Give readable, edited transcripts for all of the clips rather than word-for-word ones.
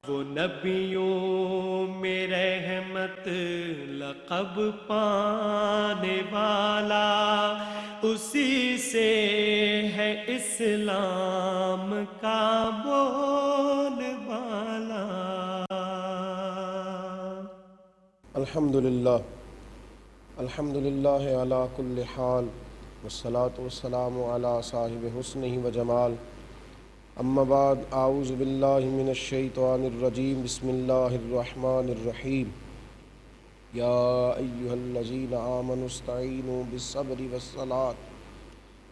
وہ نبیوں میں رحمت لقب پانے والا، اسی سے ہے اسلام کا بول بالا۔ الحمدللہ علی کل حال، والصلاة والسلام علی صاحب حسنہ و جمال۔ اما بعد، اعوذ باللہ من الشیطان الرجیم، بسم اللہ الرحمن الرحیم۔ یا ایہا الذین آمنوا استعینوا بالصبر والصلاۃ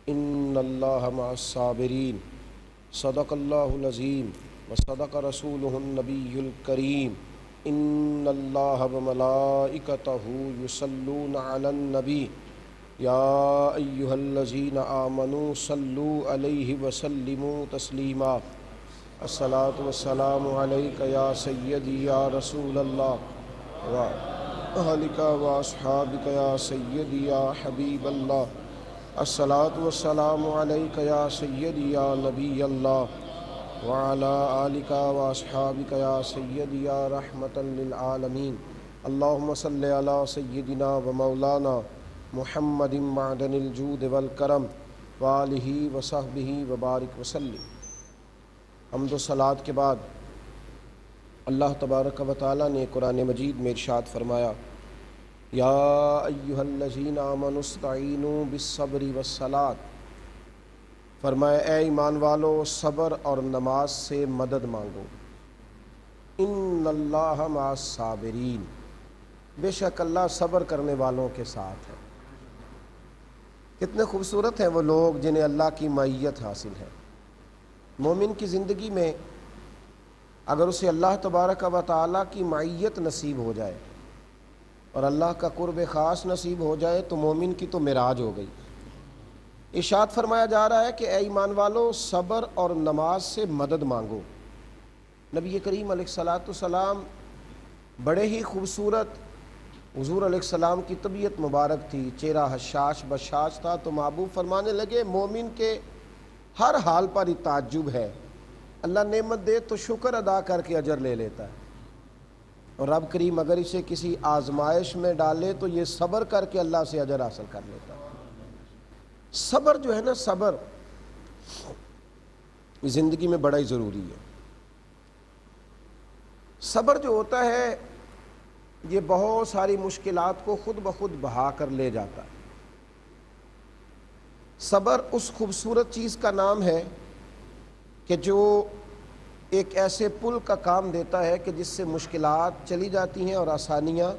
ان اللہ مع الصابرین۔ صدق اللہ العظیم وصدق رسولہ النبی الکریم۔ ان اللہ وملائکتہ یصلون علی النبی یا ایہا الذین آمنوا صلوا علیہ وسلموا تسلیما۔ الصلاۃ والسلام علیک یا سیدی یا رسول اللہ وآلک واصحابک یا سیدی یا حبیب اللہ۔ الصلاۃ والسلام علیک یا سیدی یا نبی اللہ وعلی آلک واصحابک یا سیدی یا رحمۃ للعالمین۔ اللہم صلی علی سیدنا و مولانا محمد معدن الجود والکرم وآلہ وصحبہ وبارک وسلم۔ حمد و صلوات کے بعد اللہ تبارک و تعالیٰ نے قرآن مجید میں ارشاد فرمایا، یا ایہا الذین آمنوا استعینوا بالصبر والصلاۃ۔ فرمایا اے ایمان والو، صبر اور نماز سے مدد مانگو۔ ان اللہ مع الصابرین، بے شک اللہ صبر کرنے والوں کے ساتھ ہے۔ کتنے خوبصورت ہیں وہ لوگ جنہیں اللہ کی معیت حاصل ہے۔ مومن کی زندگی میں اگر اسے اللہ تبارک و تعالیٰ کی معیت نصیب ہو جائے اور اللہ کا قرب خاص نصیب ہو جائے تو مومن کی تو معراج ہو گئی۔ ارشاد فرمایا جا رہا ہے کہ اے ایمان والو، صبر اور نماز سے مدد مانگو۔ نبی کریم علیہ الصلاۃ والسلام بڑے ہی خوبصورت، حضور علیہ السلام کی طبیعت مبارک تھی، چہرہ حشاش بشاش تھا، تو محبوب فرمانے لگے مومن کے ہر حال پر ہی تعجب ہے، اللہ نعمت دے تو شکر ادا کر کے اجر لے لیتا ہے، اور رب کریم اگر اسے کسی آزمائش میں ڈالے تو یہ صبر کر کے اللہ سے اجر حاصل کر لیتا ہے۔ صبر جو ہے نا، صبر زندگی میں بڑا ہی ضروری ہے۔ صبر جو ہوتا ہے یہ بہت ساری مشکلات کو خود بخود بہا کر لے جاتا ہے۔ صبر اس خوبصورت چیز کا نام ہے کہ جو ایک ایسے پل کا کام دیتا ہے کہ جس سے مشکلات چلی جاتی ہیں اور آسانیاں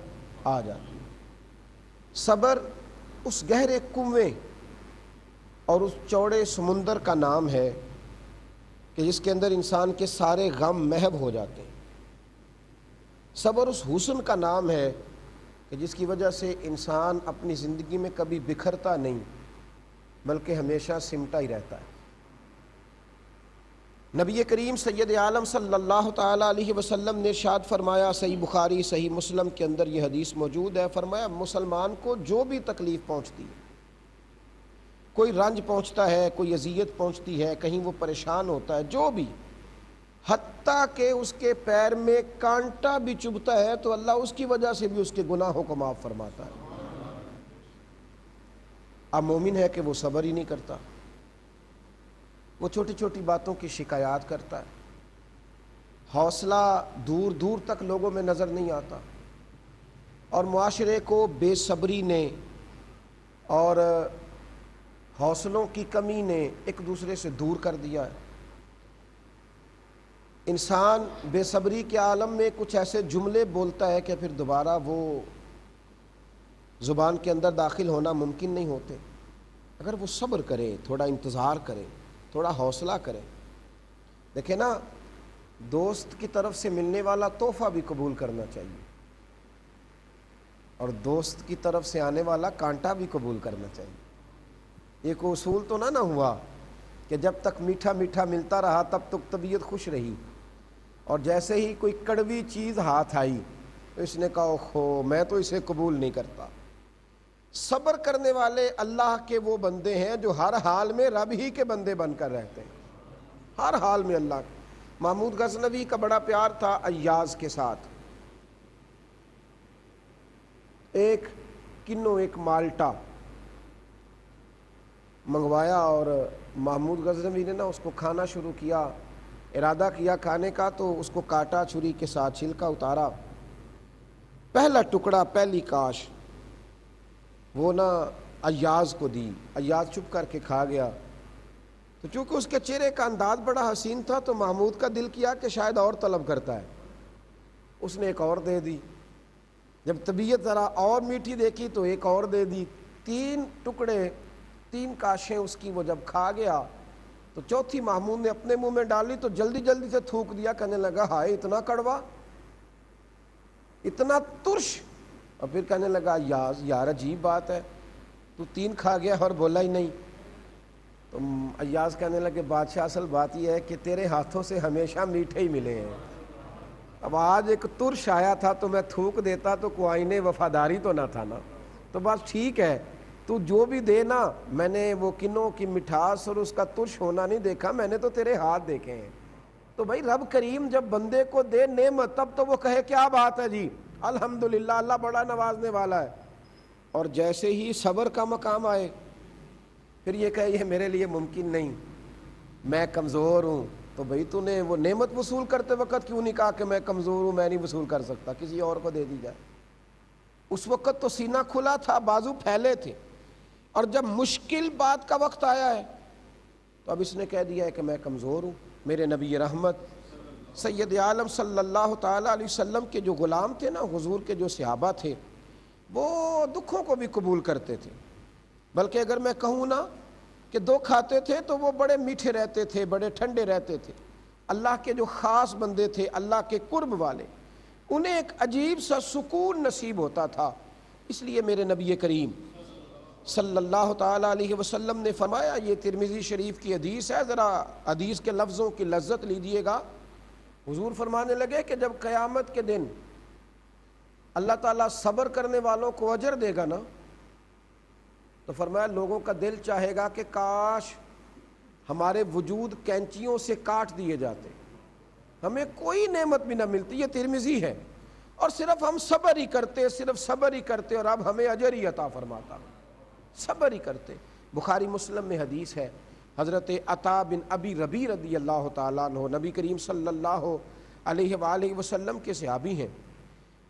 آ جاتی ہیں۔ صبر اس گہرے کنویں اور اس چوڑے سمندر کا نام ہے کہ جس کے اندر انسان کے سارے غم محو ہو جاتے ہیں۔ صبر اس حسن کا نام ہے کہ جس کی وجہ سے انسان اپنی زندگی میں کبھی بکھرتا نہیں بلکہ ہمیشہ سمٹا ہی رہتا ہے۔ نبی کریم سید عالم صلی اللہ تعالیٰ علیہ وسلم نے ارشاد فرمایا، صحیح بخاری صحیح مسلم کے اندر یہ حدیث موجود ہے، فرمایا مسلمان کو جو بھی تکلیف پہنچتی ہے، کوئی رنج پہنچتا ہے، کوئی اذیت پہنچتی ہے، کہیں وہ پریشان ہوتا ہے، جو بھی، حتیٰ کہ اس کے پیر میں کانٹا بھی چبھتا ہے تو اللہ اس کی وجہ سے بھی اس کے گناہوں کو معاف فرماتا ہے۔ اب مومن ہے کہ وہ صبر ہی نہیں کرتا، وہ چھوٹی چھوٹی باتوں کی شکایات کرتا ہے، حوصلہ دور دور تک لوگوں میں نظر نہیں آتا، اور معاشرے کو بے صبری نے اور حوصلوں کی کمی نے ایک دوسرے سے دور کر دیا ہے۔ انسان بے صبری کے عالم میں کچھ ایسے جملے بولتا ہے کہ پھر دوبارہ وہ زبان کے اندر داخل ہونا ممکن نہیں ہوتے۔ اگر وہ صبر کرے، تھوڑا انتظار کرے، تھوڑا حوصلہ کرے۔ دیکھیں نا، دوست کی طرف سے ملنے والا تحفہ بھی قبول کرنا چاہیے، اور دوست کی طرف سے آنے والا کانٹا بھی قبول کرنا چاہیے۔ ایک اصول تو نہ ہوا کہ جب تک میٹھا میٹھا ملتا رہا تب تک طبیعت خوش رہی، اور جیسے ہی کوئی کڑوی چیز ہاتھ آئی تو اس نے کہا اوہو میں تو اسے قبول نہیں کرتا۔ صبر کرنے والے اللہ کے وہ بندے ہیں جو ہر حال میں رب ہی کے بندے بن کر رہتے ہیں، ہر حال میں اللہ کے۔ محمود غزنوی کا بڑا پیار تھا ایاز کے ساتھ. ایک کنو ایک مالٹا منگوایا اور محمود غزنوی نے اس کو کھانا شروع کیا. ارادہ کیا کھانے کا تو اس کو کاٹا چھری کے ساتھ, چھلکا اتارا, پہلا ٹکڑا پہلی کاش وہ ایاز کو دی. ایاز چپ کر کے کھا گیا. تو چونکہ اس کے چہرے کا انداز بڑا حسین تھا تو محمود کا دل کیا کہ شاید اور طلب کرتا ہے. اس نے ایک اور دے دی. جب طبیعت ذرا اور میٹھی دیکھی تو ایک اور دے دی. 3 ٹکڑے 3 کاشیں اس کی وہ جب کھا گیا تو چوتھی محمود نے اپنے منہ میں ڈالی تو جلدی جلدی سے تھوک دیا. کہنے لگا ہائے اتنا کڑوا, اتنا ترش. اور پھر کہنے لگا یار عجیب بات ہے, تو 3 کھا گیا اور بولا ہی نہیں. تو ایاز کہنے لگے بادشاہ اصل بات یہ ہے کہ تیرے ہاتھوں سے ہمیشہ میٹھے ہی ملے ہیں. اب آج ایک ترش آیا تھا تو میں تھوک دیتا تو کوئین وفاداری تو نہ تھا نا. تو بس ٹھیک ہے, تو جو بھی دے نا, میں نے وہ کنوں کی مٹھاس اور اس کا ترش ہونا نہیں دیکھا, میں نے تو تیرے ہاتھ دیکھے ہیں. تو بھائی رب کریم جب بندے کو دے نعمت تب تو وہ کہے کیا بات ہے جی الحمدللہ, اللہ بڑا نوازنے والا ہے. اور جیسے ہی صبر کا مقام آئے پھر یہ کہے یہ میرے لیے ممکن نہیں, میں کمزور ہوں. تو بھئی تو نے وہ نعمت وصول کرتے وقت کیوں نہیں کہا کہ میں کمزور ہوں, میں نہیں وصول کر سکتا, کسی اور کو دے دی جائے. اس وقت تو سینہ کھلا تھا, بازو پھیلے تھے. اور جب مشکل بات کا وقت آیا ہے تو اب اس نے کہہ دیا ہے کہ میں کمزور ہوں. میرے نبی رحمت سید عالم صلی اللہ تعالیٰ علیہ وسلم کے جو غلام تھے نا, حضور کے جو صحابہ تھے, وہ دکھوں کو بھی قبول کرتے تھے. بلکہ اگر میں کہوں نا کہ 2 کھاتے تھے تو وہ بڑے میٹھے رہتے تھے, بڑے ٹھنڈے رہتے تھے. اللہ کے جو خاص بندے تھے, اللہ کے قرب والے, انہیں ایک عجیب سا سکون نصیب ہوتا تھا. اس لیے میرے نبی کریم صلی اللہ تعالیٰ علیہ وسلم نے فرمایا, یہ ترمذی شریف کی حدیث ہے, ذرا حدیث کے لفظوں کی لذت لیجئے گا. حضور فرمانے لگے کہ جب قیامت کے دن اللہ تعالیٰ صبر کرنے والوں کو اجر دے گا نا, تو فرمایا لوگوں کا دل چاہے گا کہ کاش ہمارے وجود کینچیوں سے کاٹ دیے جاتے, ہمیں کوئی نعمت بھی نہ ملتی. یہ ترمذی ہے, اور صرف ہم صبر ہی کرتے, صرف صبر ہی کرتے, اور اب ہمیں اجر ہی عطا فرماتا, صبر ہی کرتے. بخاری مسلم میں حدیث ہے, حضرت عطا بن ابی ربیع رضی اللہ تعالیٰ عنہ نبی کریم صلی اللہ علیہ وآلہ وسلم کے صحابی ہیں.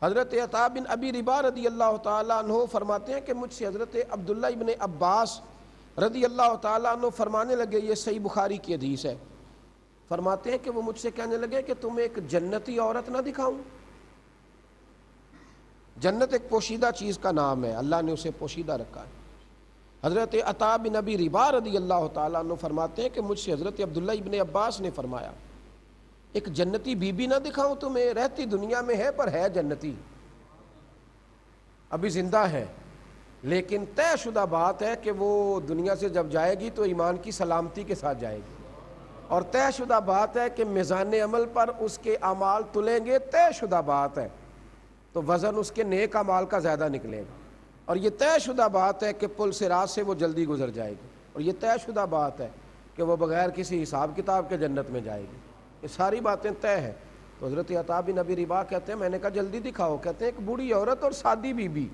حضرت عطا بن ابی ربیع رضی اللہ تعالیٰ عنہ فرماتے ہیں کہ مجھ سے حضرت عبداللہ ابن عباس رضی اللہ تعالیٰ عنہ فرمانے لگے, یہ صحیح بخاری کی حدیث ہے, فرماتے ہیں کہ وہ مجھ سے کہنے لگے کہ تمہیں ایک جنتی عورت نہ دکھاؤں. جنت ایک پوشیدہ چیز کا نام ہے, اللہ نے اسے پوشیدہ رکھا ہے. حضرت عطا بن ابی ربیع رضی اللہ تعالیٰ عنہ فرماتے ہیں کہ مجھ سے حضرت عبداللہ ابن عباس نے فرمایا ایک جنتی بی بی نہ دکھاؤں تمہیں, رہتی دنیا میں ہے پر ہے جنتی, ابھی زندہ ہے, لیکن طے شدہ بات ہے کہ وہ دنیا سے جب جائے گی تو ایمان کی سلامتی کے ساتھ جائے گی, اور طے شدہ بات ہے کہ میزان عمل پر اس کے اعمال تلیں گے, طے شدہ بات ہے تو وزن اس کے نیک اعمال کا زیادہ نکلے گا, اور یہ طے شدہ بات ہے کہ پل صراط سے وہ جلدی گزر جائے گی, اور یہ طے شدہ بات ہے کہ وہ بغیر کسی حساب کتاب کے جنت میں جائے گی. یہ ساری باتیں طے ہیں. تو حضرت عطا بن ابی ربیع کہتے ہیں میں نے کہا جلدی دکھاؤ. کہتے ہیں ایک بوڑھی عورت اور سادی بی بی,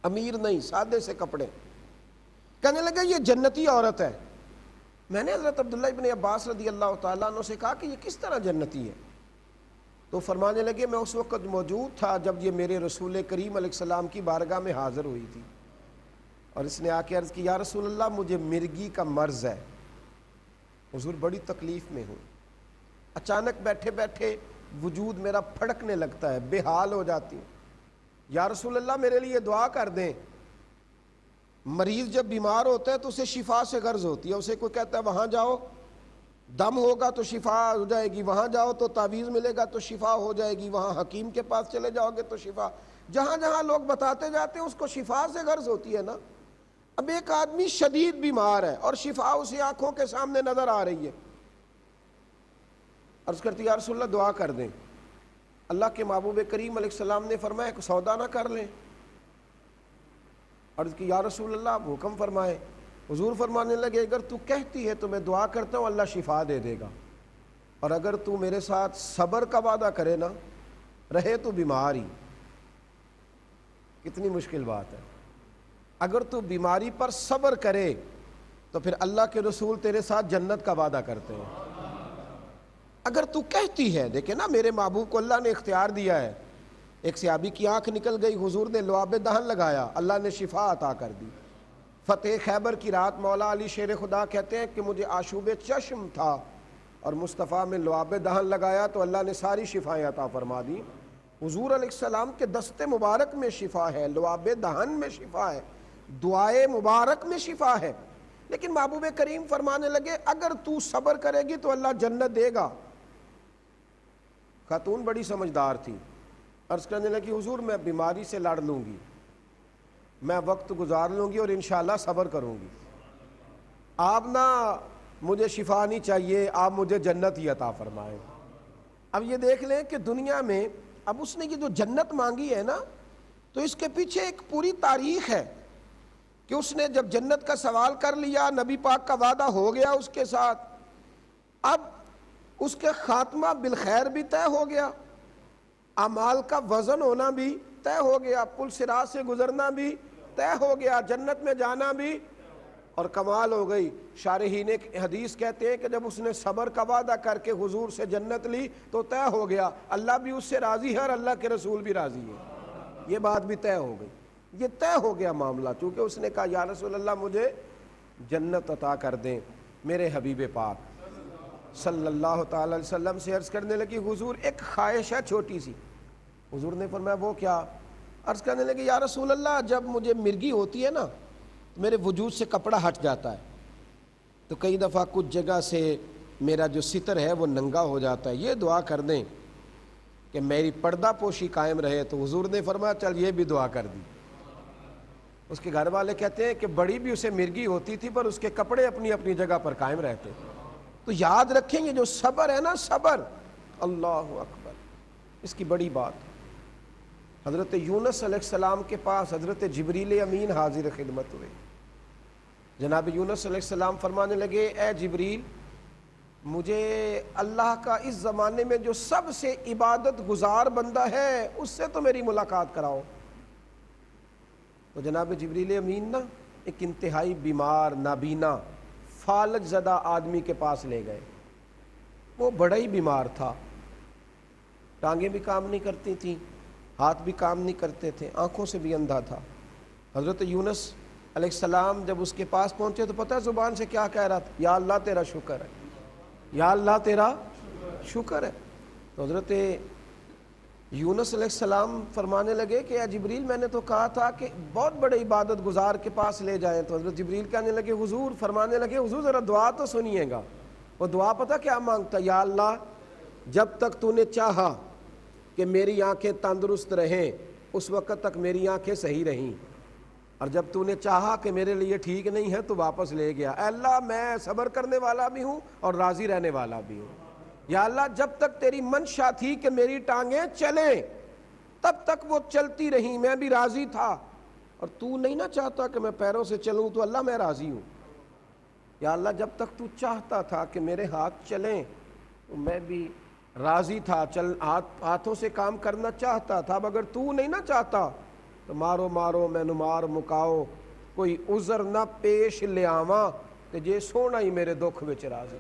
امیر نہیں, سادے سے کپڑے. کہنے لگا یہ جنتی عورت ہے. میں نے حضرت عبداللہ ابن عباس رضی اللہ تعالیٰ عنہ سے کہا کہ یہ کس طرح جنتی ہے؟ تو فرمانے لگے میں اس وقت موجود تھا جب یہ میرے رسول کریم علیہ السلام کی بارگاہ میں حاضر ہوئی تھی, اور اس نے آ کے عرض کی یا رسول اللہ مجھے مرگی کا مرض ہے, حضور بڑی تکلیف میں ہوں, اچانک بیٹھے بیٹھے وجود میرا پھڑکنے لگتا ہے, بے حال ہو جاتی ہوں, یا رسول اللہ میرے لیے دعا کر دیں. مریض جب بیمار ہوتا ہے تو اسے شفا سے غرض ہوتی ہے, اسے کوئی کہتا ہے وہاں جاؤ دم ہوگا تو شفا ہو جائے گی, وہاں جاؤ تو تعویذ ملے گا تو شفا ہو جائے گی, وہاں حکیم کے پاس چلے جاؤ گے تو شفا, جہاں جہاں لوگ بتاتے جاتے ہیں اس کو شفا سے غرض ہوتی ہے نا. اب ایک آدمی شدید بیمار ہے اور شفا اسے آنکھوں کے سامنے نظر آ رہی ہے, عرض کرتی یا رسول اللہ دعا کر دیں. اللہ کے محبوب کریم علیہ السلام نے فرمایا کہ سودا نہ کر لیں. عرض کی یا رسول اللہ آپ حکم فرمائے. حضور فرمانے لگے اگر تو کہتی ہے تو میں دعا کرتا ہوں اللہ شفا دے دے گا. اور اگر تو میرے ساتھ صبر کا وعدہ کرے نا، رہے تو بیمار ہی، کتنی مشکل بات ہے، اگر تو بیماری پر صبر کرے تو پھر اللہ کے رسول تیرے ساتھ جنت کا وعدہ کرتے ہیں۔ اگر تو کہتی ہے، دیکھیں نا میرے محبوب کو اللہ نے اختیار دیا ہے، ایک صحابی کی آنکھ نکل گئی، حضور نے لعاب دہن لگایا، اللہ نے شفا عطا کر دی۔ فتح خیبر کی رات مولا علی شیر خدا کہتے ہیں کہ مجھے آشوب چشم تھا اور مصطفیٰ میں لعاب دہن لگایا تو اللہ نے ساری شفائیں عطا فرما دی۔ حضور علیہ السلام کے دست مبارک میں شفا ہے، لعاب دہن میں شفا ہے، دعائے مبارک میں شفا ہے، لیکن محبوب کریم فرمانے لگے اگر تو صبر کرے گی تو اللہ جنت دے گا۔ خاتون بڑی سمجھدار تھی، عرض کرنے لگی حضور میں بیماری سے لڑ لوں گی، میں وقت گزار لوں گی اور انشاءاللہ صبر کروں گی، آپ نہ مجھے شفا نہیں چاہیے، آپ مجھے جنت ہی عطا فرمائیں۔ اب یہ دیکھ لیں کہ دنیا میں اب اس نے یہ جو جنت مانگی ہے نا، تو اس کے پیچھے ایک پوری تاریخ ہے کہ اس نے جب جنت کا سوال کر لیا، نبی پاک کا وعدہ ہو گیا اس کے ساتھ، اب اس کے خاتمہ بالخیر بھی طے ہو گیا، اعمال کا وزن ہونا بھی طے ہو گیا، پل صراط سے گزرنا بھی طے ہو گیا، جنت میں جانا بھی، اور کمال ہو گئی۔ شارحین حدیث کہتے ہیں کہ جب اس نے صبر کا وعدہ کر کے حضور سے جنت لی تو طے ہو گیا، اللہ بھی اس سے راضی ہے اور اللہ کے رسول بھی راضی ہے، یہ بات بھی طے ہو گئی، یہ طے ہو گیا معاملہ، چونکہ اس نے کہا یا رسول اللہ مجھے جنت عطا کر دیں۔ میرے حبیب پاک صلی اللہ تعالی علیہ وسلم سے عرض کرنے لگی حضور ایک خواہش ہے چھوٹی سی۔ حضور نے فرمایا وہ کیا؟ عرض کرنے لگی یا رسول اللہ جب مجھے مرگی ہوتی ہے نا میرے وجود سے کپڑا ہٹ جاتا ہے، تو کئی دفعہ کچھ جگہ سے میرا جو ستر ہے وہ ننگا ہو جاتا ہے، یہ دعا کر دیں کہ میری پردہ پوشی قائم رہے۔ تو حضور نے فرمایا چل یہ بھی دعا کر دی۔ اس کے گھر والے کہتے ہیں کہ بڑی بھی اسے مرگی ہوتی تھی پر اس کے کپڑے اپنی اپنی جگہ پر قائم رہتے تھے۔ تو یاد رکھیں گے جو صبر ہے نا، صبر، اللہ اکبر، اس کی بڑی بات۔ حضرت یونس علیہ السلام کے پاس حضرت جبریل امین حاضر خدمت ہوئے، جناب یونس علیہ السلام فرمانے لگے اے جبریل مجھے اللہ کا اس زمانے میں جو سب سے عبادت گزار بندہ ہے اس سے تو میری ملاقات کراؤ۔ تو جناب جبریل امین نا ایک انتہائی بیمار، نابینا، فالج زدہ آدمی کے پاس لے گئے، وہ بڑا ہی بیمار تھا، ٹانگیں بھی کام نہیں کرتی تھیں، ہاتھ بھی کام نہیں کرتے تھے، آنکھوں سے بھی اندھا تھا۔ حضرت یونس علیہ السلام جب اس کے پاس پہنچے تو پتہ ہے زبان سے کیا کہہ رہا تھا؟ یا اللہ تیرا شکر ہے، یا اللہ تیرا شکر ہے۔ تو حضرت یونس علیہ السلام فرمانے لگے کہ اے جبریل میں نے تو کہا تھا کہ بہت بڑے عبادت گزار کے پاس لے جائیں۔ تو حضرت جبریل کہنے لگے حضور، فرمانے لگے حضور ذرا دعا تو سنیے گا۔ وہ دعا پتہ کیا مانگتا؟ یا اللہ جب تک تو نے چاہا کہ میری آنکھیں تندرست رہیں اس وقت تک میری آنکھیں صحیح رہیں، اور جب تو نے چاہا کہ میرے لیے ٹھیک نہیں ہے تو واپس لے گیا۔ اے اللہ میں صبر کرنے والا بھی ہوں اور راضی رہنے والا بھی ہوں، یا اللہ جب تک تیری منشا تھی کہ میری ٹانگیں چلیں تب تک وہ چلتی رہیں، میں بھی راضی تھا، اور تو نہیں نہ چاہتا کہ میں پیروں سے چلوں تو اللہ میں راضی ہوں۔ یا اللہ جب تک تو چاہتا تھا کہ میرے ہاتھ چلیں تو میں بھی راضی تھا، ہاتھوں سے کام کرنا چاہتا تھا، اب اگر تو نہیں نہ چاہتا تو مارو مارو مینو مار مکاؤ، کوئی عذر نہ پیش لے آواں تے جے سونا ہی میرے دکھ وچ راضی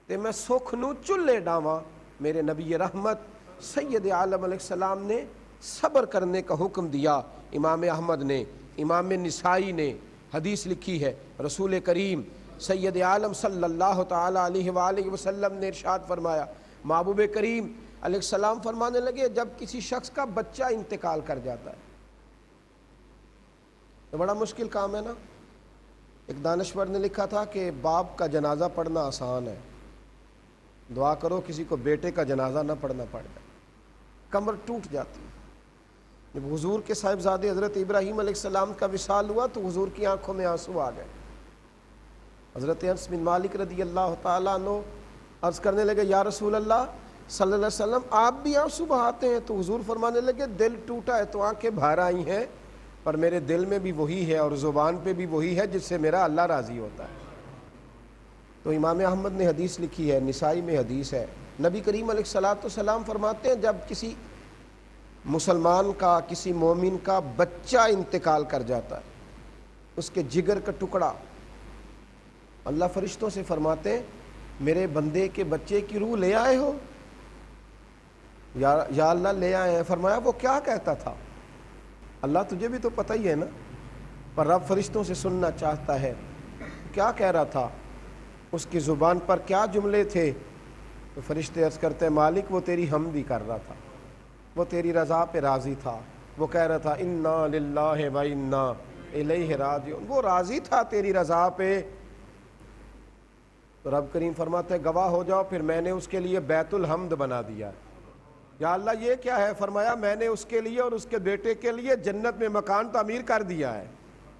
تے میں سکھ نو چلے ڈاواں۔ میرے نبی رحمت سید عالم علیہ السلام نے صبر کرنے کا حکم دیا۔ امام احمد نے، امام نسائی نے حدیث لکھی ہے، رسول کریم سید عالم صلی اللہ تعالی علیہ وآلہ وسلم نے ارشاد فرمایا، محبوب کریم علیہ السلام فرمانے لگے جب کسی شخص کا بچہ انتقال کر جاتا ہے تو بڑا مشکل کام ہے نا۔ ایک دانشور نے لکھا تھا کہ باپ کا جنازہ پڑھنا آسان ہے، دعا کرو کسی کو بیٹے کا جنازہ نہ پڑھنا پڑ جائے، کمر ٹوٹ جاتی ہے۔ جب حضور کے صاحبزادے حضرت ابراہیم علیہ السلام کا وصال ہوا تو حضور کی آنکھوں میں آنسو آ گئے۔ حضرت انس بن مالک رضی اللہ تعالیٰ عنہ عرض کرنے لگے یا رسول اللہ صلی اللہ علیہ وسلم آپ بھی آنسو بہاتے ہیں؟ تو حضور فرمانے لگے دل ٹوٹا ہے تو آنکھیں بھر آئی ہیں، پر میرے دل میں بھی وہی ہے اور زبان پہ بھی وہی ہے جس سے میرا اللہ راضی ہوتا ہے۔ تو امام احمد نے حدیث لکھی ہے، نسائی میں حدیث ہے، نبی کریم علیہ الصلوۃ والسلام فرماتے ہیں جب کسی مسلمان کا، کسی مومن کا بچہ انتقال کر جاتا ہے، اس کے جگر کا ٹکڑا، اللہ فرشتوں سے فرماتے ہیں میرے بندے کے بچے کی روح لے آئے ہو؟ یا اللہ لے آئے ہیں۔ فرمایا وہ کیا کہتا تھا؟ اللہ تجھے بھی تو پتہ ہی ہے نا، پر رب فرشتوں سے سننا چاہتا ہے کیا کہہ رہا تھا، اس کی زبان پر کیا جملے تھے؟ تو فرشتے عرض کرتے ہیں مالک وہ تیری حمد ہی کر رہا تھا، وہ تیری رضا پہ راضی تھا، وہ کہہ رہا تھا انا للہ و انا الیہ راجعون، وہ راضی تھا تیری رضا پہ۔ تو رب کریم فرماتے ہیں گواہ ہو جاؤ، پھر میں نے اس کے لیے بیت الحمد بنا دیا ہے۔ یا اللہ یہ کیا ہے؟ فرمایا میں نے اس کے لیے اور اس کے بیٹے کے لیے جنت میں مکان تعمیر کر دیا ہے۔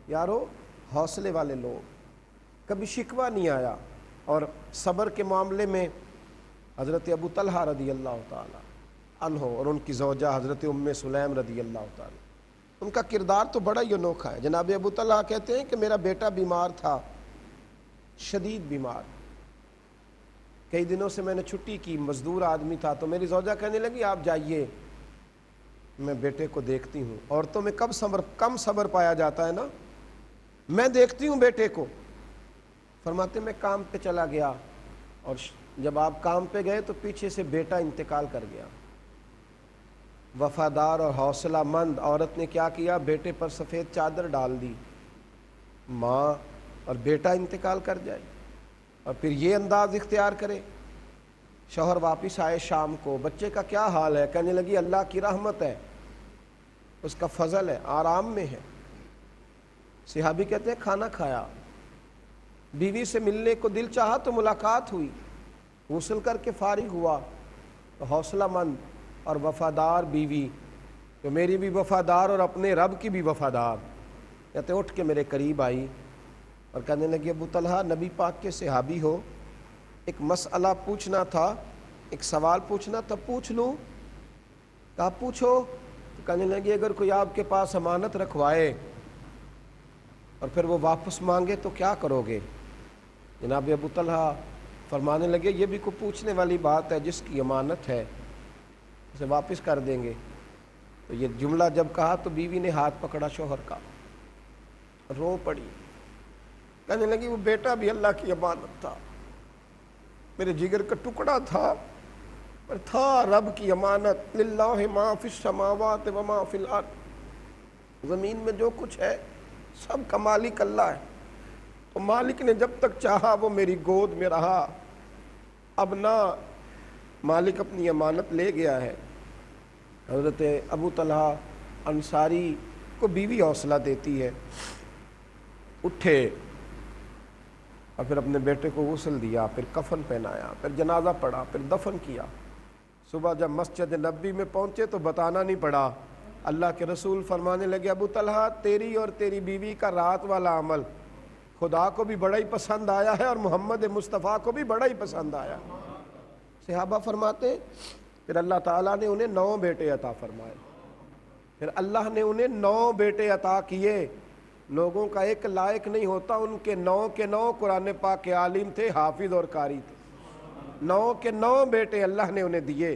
یارو حوصلے والے لوگ، کبھی شکوہ نہیں آیا۔ اور صبر کے معاملے میں حضرت ابو طلحہ رضی اللہ تعالی عنہ اور ان کی زوجہ حضرت ام سلیم رضی اللہ تعالی، ان کا کردار تو بڑا ہی انوکھا ہے۔ جناب ابو طلحہ کہتے ہیں کہ میرا بیٹا بیمار تھا، شدید بیمار، کئی دنوں سے میں نے چھٹی کی، مزدور آدمی تھا، تو میری زوجہ کہنے لگی آپ جائیے میں بیٹے کو دیکھتی ہوں۔ عورتوں میں کم صبر پایا جاتا ہے نا، میں دیکھتی ہوں بیٹے کو۔ فرماتے میں کام پہ چلا گیا، اور جب آپ کام پہ گئے تو پیچھے سے بیٹا انتقال کر گیا۔ وفادار اور حوصلہ مند عورت نے کیا کیا؟ بیٹے پر سفید چادر ڈال دی۔ ماں اور بیٹا انتقال کر جائے اور پھر یہ انداز اختیار کرے۔ شوہر واپس آئے شام کو، بچے کا کیا حال ہے؟ کہنے لگی اللہ کی رحمت ہے، اس کا فضل ہے، آرام میں ہے۔ صحابی کہتے ہیں کھانا کھایا، بیوی سے ملنے کو دل چاہا تو ملاقات ہوئی، غسل کر کے فارغ ہوا تو حوصلہ مند اور وفادار بیوی، جو میری بھی وفادار اور اپنے رب کی بھی وفادار، کہتے اٹھ کے میرے قریب آئی اور کہنے لگی ابو طلحہ نبی پاک کے صحابی ہو، ایک مسئلہ پوچھنا تھا، ایک سوال پوچھنا تھا، پوچھ لوں؟ کہا پوچھو۔ تو کہنے لگی اگر کوئی آپ کے پاس امانت رکھوائے اور پھر وہ واپس مانگے تو کیا کرو گے؟ جناب ابو طلحہ فرمانے لگے یہ بھی کوئی پوچھنے والی بات ہے، جس کی امانت ہے اسے واپس کر دیں گے۔ تو یہ جملہ جب کہا تو بیوی نے ہاتھ پکڑا شوہر کا، رو پڑی، کہنے لگی وہ بیٹا بھی اللہ کی امانت تھا، میرے جگر کا ٹکڑا تھا، پر تھا رب کی امانت۔ للہ ما فی السماوات و ما فی الارض، زمین میں جو کچھ ہے سب کا مالک اللہ ہے، تو مالک نے جب تک چاہا وہ میری گود میں رہا، اب نہ مالک اپنی امانت لے گیا ہے۔ حضرت ابو طلحہ انصاری کو بیوی حوصلہ دیتی ہے، اٹھے اور پھر اپنے بیٹے کو غسل دیا، پھر کفن پہنایا، پھر جنازہ پڑھا، پھر دفن کیا۔ صبح جب مسجد نبوی میں پہنچے تو بتانا نہیں پڑا، اللہ کے رسول فرمانے لگے ابو طلحہ تیری اور تیری بیوی کا رات والا عمل خدا کو بھی بڑا ہی پسند آیا ہے اور محمد مصطفیٰ کو بھی بڑا ہی پسند آیا۔ صحابہ فرماتے ہیں پھر اللہ تعالیٰ نے انہیں 9 بیٹے عطا فرمائے، پھر اللہ نے انہیں 9 بیٹے عطا کیے۔ لوگوں کا ایک لائق نہیں ہوتا، ان کے 9 کے 9 قرآن پاک کے عالم تھے، حافظ اور قاری تھے، 9 کے 9 بیٹے اللہ نے انہیں دیے۔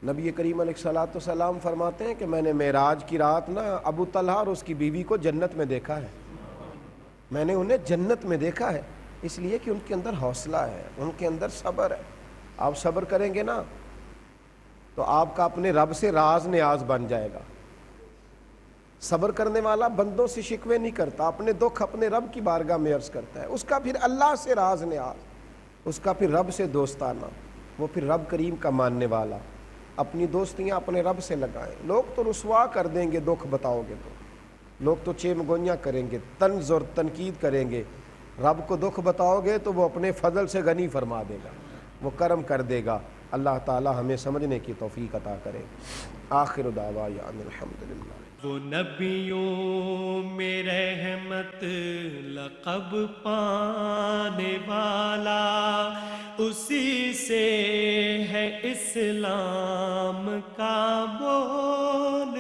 نبی کریم علیہ الصلوۃ والسلام فرماتے ہیں کہ میں نے معراج کی رات نا ابو طلحہ اور اس کی بیوی کو جنت میں دیکھا ہے، میں نے انہیں جنت میں دیکھا ہے، اس لیے کہ ان کے اندر حوصلہ ہے، ان کے اندر صبر ہے۔ آپ صبر کریں گے نا تو آپ کا اپنے رب سے راز نیاز بن جائے گا۔ صبر کرنے والا بندوں سے شکوے نہیں کرتا، اپنے دکھ اپنے رب کی بارگاہ میں عرض کرتا ہے، اس کا پھر اللہ سے راز نیاز، اس کا پھر رب سے دوستانہ، وہ پھر رب کریم کا ماننے والا۔ اپنی دوستیاں اپنے رب سے لگائیں۔ لوگ تو رسوا کر دیں گے دکھ بتاؤ گے تو، لوگ تو چیمگوئیاں کریں گے، طنز اور تنقید کریں گے، رب کو دکھ بتاؤ گے تو وہ اپنے فضل سے غنی فرما دے گا، وہ کرم کر دے گا۔ اللہ تعالی ہمیں سمجھنے کی توفیق عطا کرے۔ آخر دعوانا ان الحمدللہ۔ وہ نبیوں میں رحمت لقب پانے والا، اسی سے ہے اسلام کا بول